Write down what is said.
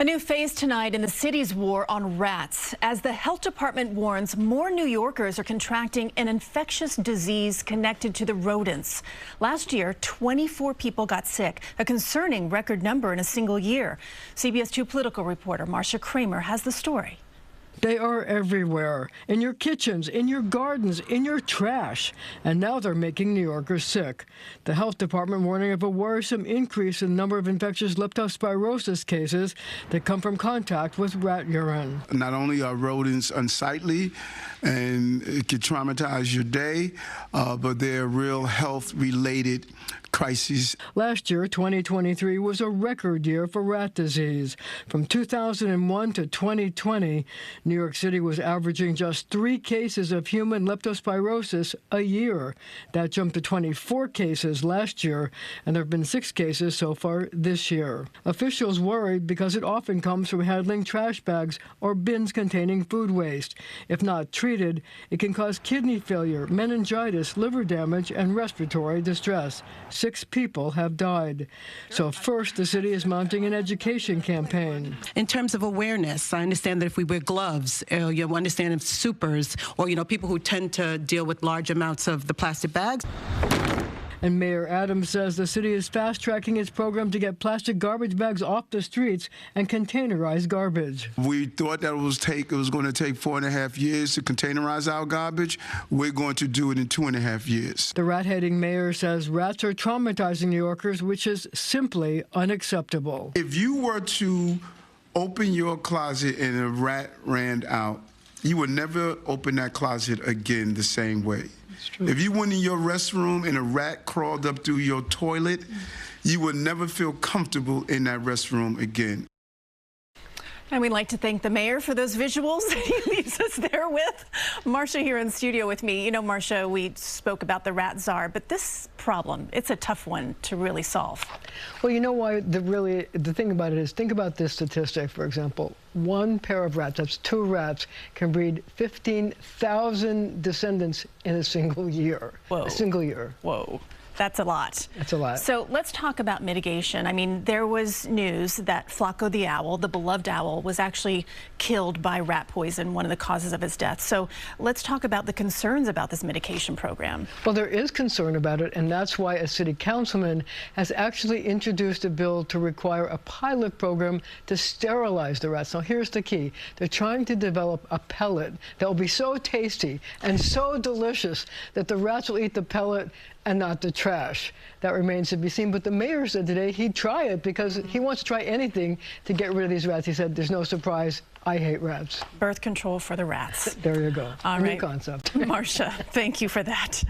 A new phase tonight in the city's war on rats. As the health department warns, more New Yorkers are contracting an infectious disease connected to the rodents. Last year, 24 people got sick, a concerning record number in a single year. CBS 2 political reporter Marcia Kramer has the story. They are everywhere, in your kitchens, in your gardens, in your trash. And now they're making New Yorkers sick. The health department warning of a worrisome increase in the number of infectious leptospirosis cases that come from contact with rat urine. Not only are rodents unsightly and it can traumatize your day, but they're real health-related crises. Last year, 2023, was a record year for rat disease. From 2001 to 2020, New York City was averaging just 3 cases of human leptospirosis a year. That jumped to 24 cases last year, and there have been 6 cases so far this year. Officials worried because it often comes from handling trash bags or bins containing food waste. If not treated, it can cause kidney failure, meningitis, liver damage, and respiratory distress. 6 people have died. So first, the city is mounting an education campaign. In terms of awareness, I understand that if we wear gloves, you understand if supers, or people who tend to deal with large amounts of the plastic bags. And Mayor Adams says the city is fast-tracking its program to get plastic garbage bags off the streets and containerize garbage. We thought that it was going to take 4.5 years to containerize our garbage. We're going to do it in 2.5 years. The rat-hating mayor says rats are traumatizing New Yorkers, which is simply unacceptable. If you were to open your closet and a rat ran out, you would never open that closet again the same way. If you went in your restroom and a rat crawled up through your toilet, you would never feel comfortable in that restroom again. And we'd like to thank the mayor for those visuals that he leaves us there with. Marcia here in the studio with me. You know, Marcia, we spoke about the rat czar, but this problem, it's a tough one to really solve. Well, you know why the thing about it is, think about this statistic, for example. 1 pair of rats, that's 2 rats, can breed 15,000 descendants in a single year. Whoa. A single year. Whoa. That's a lot. That's a lot. So let's talk about mitigation. I mean, there was news that Flacco the owl, the beloved owl, was actually killed by rat poison, one of the causes of his death. So let's talk about the concerns about this mitigation program. Well, there is concern about it, and that's why a city councilman has actually introduced a bill to require a pilot program to sterilize the rats. Now, here's the key. They're trying to develop a pellet that will be so tasty and so delicious that the rats will eat the pellet and not the trash. That remains to be seen. But the mayor said today he'd try it because he wants to try anything to get rid of these rats. He said, there's no surprise, I hate rats. Birth control for the rats. There you go. All New right. concept. Marcia, thank you for that.